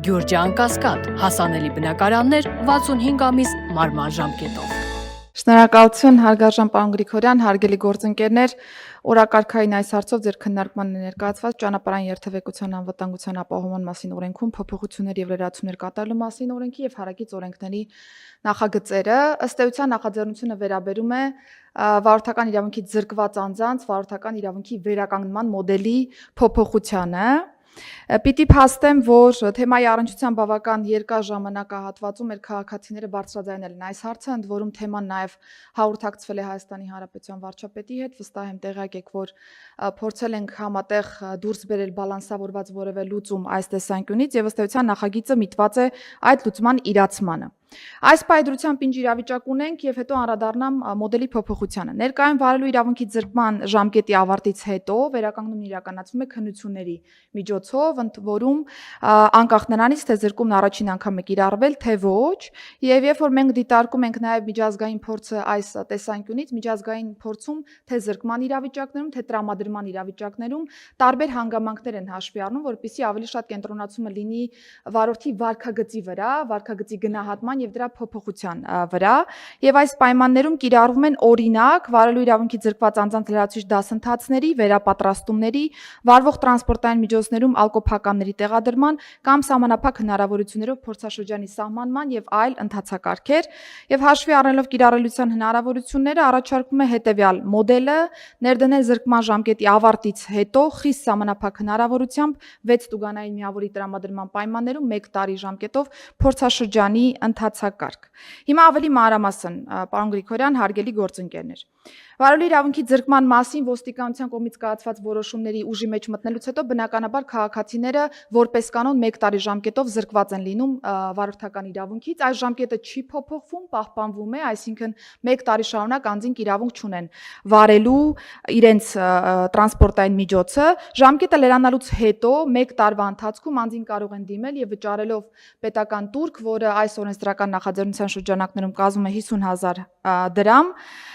Գյուրջան Կասկադ, հասանելի բնակարաններ 65 ամիս մարման ժամկետով։ Շնորհակալություն հարգարժան պարոն Գրիգորյան, հարգելի գործընկերներ, օրակարգային այս հարցով ձեր քննարկմանը ներկայացված ճանապարհային երթևեկության անվտանգության ապահովման մասին օրենքում փոփոխություններ եւ լրացումներ կատարելու մասին օրենքի եւ հարակից օրենքների նախագծերը ըստ էության նախաձեռնությունը վերաբերում է վարորդական իրավունքից զրկված անձանց վարորդական իրավունքի վերականգնման մոդելի փոփոխությանը։ Պիտի փաստեմ, որ թեմայի առնչությամբ բավական երկար ժամանակահատվածում մեր քաղաքացիները բարձրաձայնել են այս հարցը, ընդ որում թեման նաև հաղորդակցվել է Հայաստանի Հանրապետության վարչապետի հետ, վստահ եմ տեղյակ եք, որ փորձել ենք համատեղ դուրս բերել բալանսավորված որևէ լուծում այս տեսանկյունից եւ ըստ էության նախագիծը միտված է այդ լուծման իրացմանը։ Այս պայծրությամբ ինչ իրավիճակ ունենք եւ հետո անդրադառնամ մոդելի փոփոխությանը։ Ներկայում վարելու իրավունքի զրկման ժամկետի ավարտից հետո վերականգնումն իրականացվում է քննությունների միջոցով, ընդ որում անկախ նրանից թե զրկումն առաջին անգամ է կիրառվել, թե ոչ, եւ երբ որ մենք դիտարկում ենք նաեւ միջազգային փորձը այս տեսանկյունից, միջազգային փորձում թե զրկման իրավիճակներում, թե տրամադրման իրավիճակներում տարբեր հանգամանքներ են հաշվի առնում, որպեսզի ավելի շատ կենտրոնացումը լինի վարորդի վարքագծի վրա, վարքագծի գնահատման եւ դրա փոփոխության վրա, եւ այս պայմաններում կիրառվում են օրինակ վարելու իրավունքի զրկված անձանց լրացուցիչ դասընթացների, վերապատրաստումների, վարվող տրանսպորտային միջոցներում ալկոփականների տեղադրման կամ սահմանափակ հնարավորություններով փորձաշրջանի սահմանման եւ այլ ընթացակարգեր, եւ հաշվի առնելով կիրառելիության հնարավորությունները առաջարկվում է հետեւյալ մոդելը ներդնել զրկման ժամկետի ավարտից հետո խիստ սահմանափակ հնարավորությամբ 6 տուգանային միավորի տրամադրման պայմաններում 1 տարի ժամկետով փորձաշրջանի ընթացակարգ։ Հիմա ավելի մանրամասն, պարոն Գրիգորյան, հարգելի գործընկերներ, վարելու իրավունքի զրկման մասին ոստիկանության կողմից կայացված որոշումների ուժի մեջ մտնելուց հետո բնականաբար քաղաքացիները որպես կանոն 1 տարի ժամկետով զրկված են լինում վարորդական իրավունքից, այս ժամկետը չի փոփոխվում, պահպանվում է, այսինքն 1 տարի շարունակ անձինք իրավունք չունեն վարելու իրենց տրանսպորտային միջոցը, ժամկետը լրանալուց հետո 1 տարվա ընթացքում անձին կարող են դիմել եւ վճարելով պետական տուրք, որը այս օրենսդրական նախաձեռնության շրջանակներում կազմում է 50,000 դրամ,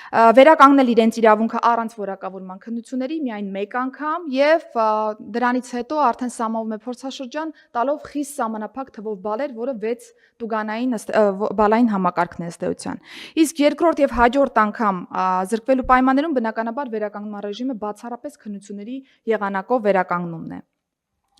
վերականգնել իրենց իրավունքը առանց որակավորման քննությունների միայն 1 անգամ եւ դրանից հետո արդեն սահմանվում է փորձաշրջան տալով խիստ սահմանափակ թվով բալեր, որը 6 տուգանային բալային համակարգն է ըստ էության։ Իսկ երկրորդ եւ հաջորդ անգամ զրկվելու պայմաններում բնականաբար վերականգնման ռեժիմը բացառապես քննությունների եղանակով վերականգնումն է։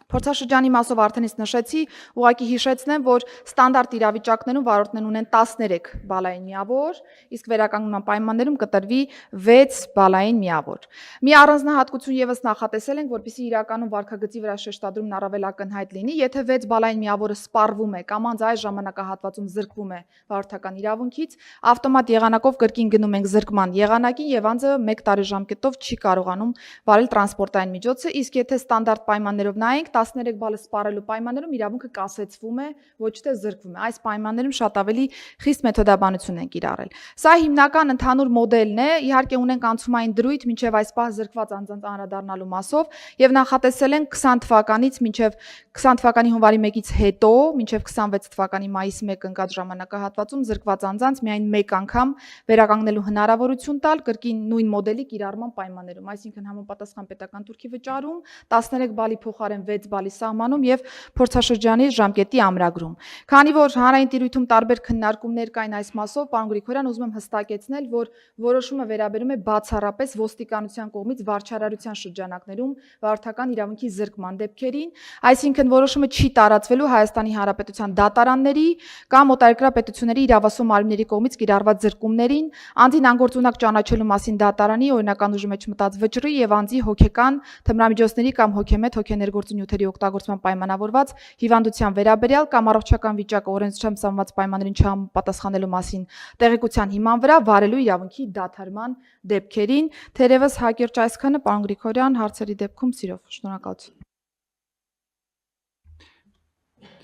Փորձաշրջանի մասով արդեն իսկ նշեցի, ուղղակի հիշեցնեմ, որ ստանդարտ իրավիճակներում վարորդներն ունեն 13 բալային միավոր, իսկ վերականգնման պայմաններում կտրվի 6 բալային միավոր։ Մի առանձնահատկություն եւս նախատեսել ենք, որպեսզի իրականում վարքագծի վրա շեշտադրումն առավել ակնհայտ լինի, եթե 6 բալային միավորը սպառվում է կամ անձ այս ժամանակահատվածում զրկվում է վարորդական իրավունքից, ավտոմատ եղանակով կրկին գնում ենք զրկման եղանակին եւ անձը 1 տարի ժամկետով չի կարողանում վարել տրանսպորտային միջոցը, իսկ եթե ստանդարտ պայմաններով նայենք 13 բալը սպառելու պայմաններում իրավունքը կասեցվում է, ոչ թե զրկվում է։ Այս պայմաններում շատ ավելի խիստ մեթոդաբանություն են կիրառել։ Սա հիմնական ընդհանուր մոդելն է, իհարկե ունենք անցումային դրույթ մինչև այս պահ զրկված անձանց անդրադառնալու մասով եւ նախատեսել են 20 թվականից մինչև 20 թվականի հունվարի 1-ից հետո մինչև 26 թվականի մայիսի 1 ընկած ժամանակահատվածում զրկված անձանց միայն 1 անգամ վերականգնելու հնարավորություն տալ կրկին նույն մոդելի կիրառման պայմաններում, այսինքն համապատասխան պետական տուրքի վճարում, 13 բալի փոխարեն 6 բալի սահմանում եւ փորձաշրջանի ժամկետի ամրագրում։ Քանի որ հանրային տիրույթում տարբեր քննարկումներ կային այս մասով, պարոն Գրիգորյան, ուզում եմ հստակեցնել, որ որոշումը վերաբերում է բացառապես ոստիկանության կողմից վարչարարության շրջանակներում վարորդական իրավունքի զրկման դեպքերին, այսինքն որոշումը չի տարածվելու Հայաստանի Հանրապետության դատարանների կամ օտարերկրյա պետությունների իրավասու մարմինների կողմից կիրառված զրկումներին, անձին անգործունակ ճանաչելու մասին դատարանի օրինական ուժի մեջ մտած վճռի եւ անձի հոգեկան թմրամիջոցների կամ հոգեմետ հոգեներգործու նյութերի օգտագործման պայմանավորված հիվանդության վերաբերյալ կամ առողջական վիճակը օրենսդրությամբ սահմանված պայմաններին չհամապատասխանելու մասին տեղեկության հիման վրա վարելու իրավունքի դադարման դեպքերին, թերևս հակիրճ այսքանը, պարոն Գրիգորյան, հարցերի դեպքում սիրով, շնորհակալություն։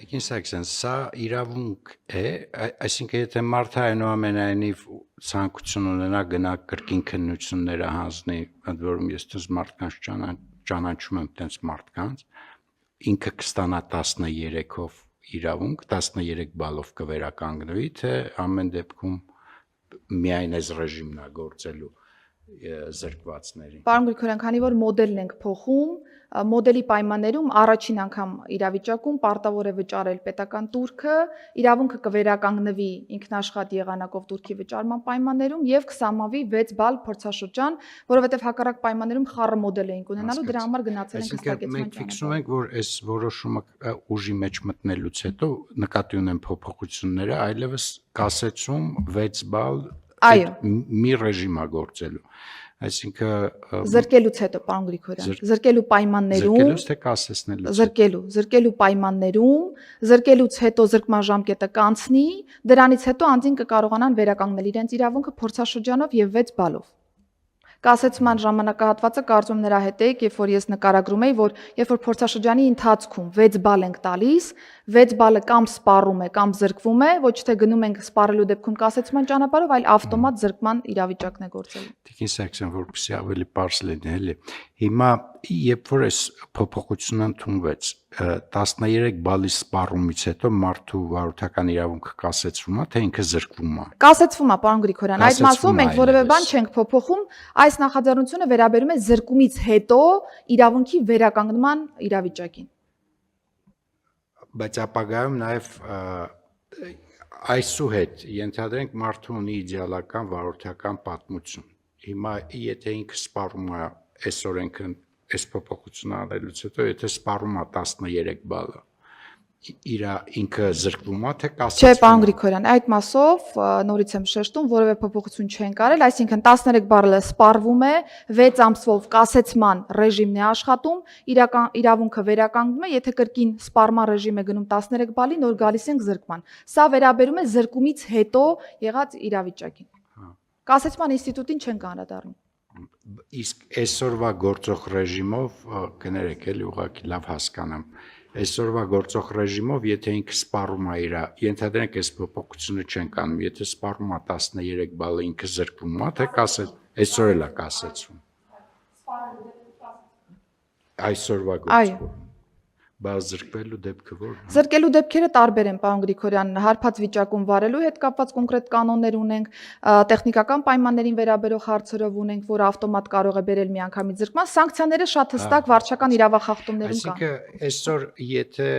Տիկին Սարգսյան, սա իրավունք է, այսինքն եթե մարդը այնուամենայնիվ ցանկություն ունենա գնա կրկին քննությունները հանձնի, ընդ որում ես դες մարդկանց ճանաչում եմ տենց մարդկանց, ինքը կստանա 13-ով իրավունք, 13 բալով կվերականգնվի, թե ամեն դեպքում միայն այս ռեժիմն է գործելու։ զրկվածներին։ Պարոն Գրիգորյան, քանի որ մոդելն ենք փոխում, մոդելի պայմաններում առաջին անգամ իրավիճակում պարտավոր է վճարել պետական տուրքը, իրավունքը կվերականգնվի ինքնաշխատ եղանակով տուրքի վճարման պայմաններում եւ կսահմանվի 6 բալ փորձաշրջան, որովհետեւ հակառակ պայմաններում խառը մոդել էինք ունենալու, դրա համար գնացել ենք հստակեցման Մենք ֆիքսում ենք, որ այս որոշումը ուժի մեջ մտնելուց հետո նկատի ունեն փոփոխությունները, այլևս կասեցում 6 բալ մի ռեժիմ է գործելու։ Այսինքն զրկելուց հետո, պարոն Գրիգորյան, զրկելու պայմաններում զրկելուց թե կասեցնելուց զրկելու պայմաններում, զրկելուց հետո զրկման ժամկետը կանցնի, դրանից հետո անձին կկարողանան վերականգնել իրենց իրավունքը փորձաշրջանով եւ 6 բալով։ Կասեցման ժամանակահատվածը կարծում նրա հետ է, երբ որ ես նկարագրում էի, որ երբ որ փորձաշրջանի ընթացքում 6 բալ ենք տալիս, 6 բալը կամ սպառում է, կամ զրկվում է, ոչ թե գնում ենք սպառելու դեպքում կասեցման ճանապարհով, այլ ավտոմատ զրկման իրավիճակն է գործելու։ Տիկին Սարգսյան, որպեսզի ավելի པարզ լինի, էլի։ Հիմա երբ որ այս փոփոխությունը ընդունվեց, 13 բալի սպառումից հետո մարդու վարորդական իրավունքը կասեցվում է, թե ինքը զրկվում է։ Կասեցվում է, պարոն Գրիգորյան, այդ մասում մենք որևէ բան չենք փոփոխում, այս նախաձեռնությունը վերաբերում է զրկումից հետո իրավունքի վերականգնման իրավիճակին։ Բայց ապագայում նաև այսուհետ ենթադրենք մարդու ունի իդեալական վարորդական պատմություն։ Հիմա եթե ինքը սպառում է այս օրենքը այս փոփոխությունը անելուց հետո, եթե սպառում է 13 բալը, ինքը զրկվում է թե կասեցվում։ Չէ, պարոն Գրիգորյան, այդ մասով նորից եմ շեշտում, որևէ փոփոխություն չեն կարել, այսինքն 13 բալը սպառվում է, 6 ամսվով կասեցման ռեժիմն է աշխատում, իրավունքը վերականգնում է, եթե կրկին սպառման ռեժիմ է գնում 13 բալի, նոր գալիս ենք զրկման։ Սա վերաբերում է զրկումից հետո եղած իրավիճակին։ Կասեցման ինստիտուտին չեն անդրադառնում։ Իսկ այսօրվա գործող ռեժիմով կներեք, էլի ուղղակի լավ հասկանամ։ Այսօրվա գործող ռեժիմով, եթե ինքը սպառում է իր, ենթադրենք այս փոփոխությունը չեն կանում, եթե սպառում է 13 բալը, ինքը զրկվում է, թե կասեց, այսօր էլ է կասեցվում։ Այսօրվա գործող։ Բայց զրկվելու դեպքը ո՞րն է։ Զրկելու դեպքերը տարբեր են, պարոն Գրիգորյան, հարբած վիճակում վարելու հետ կապված կոնկրետ կանոններ ունենք, տեխնիկական պայմաններին վերաբերող հարցերով ունենք, որ ավտոմատ կարող է բերել միանգամից զրկման, սանկցիաները շատ հստակ վարչական իրավախախտումներում կան։ Այսինքն այսօր եթե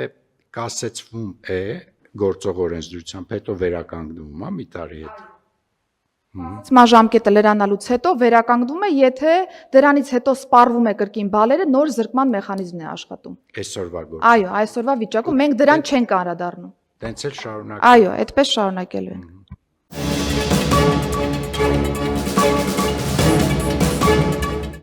կասեցվում է գործող օրենսդրությամբ, հետո վերականգնվում է մի տարի հետ։ Ժամկետը լրանալուց հետո վերականգնվում է, եթե դրանից հետո սպառվում է կրկին բալերը, նոր զրկման մեխանիզմն է աշխատում։ Այսօրվա գործ։ Այո, այսօրվա վիճակում մենք դրան չենք անդրադառնում։ Տենց էլ շարունակում։ Այո, այդպես շարունակելու ենք։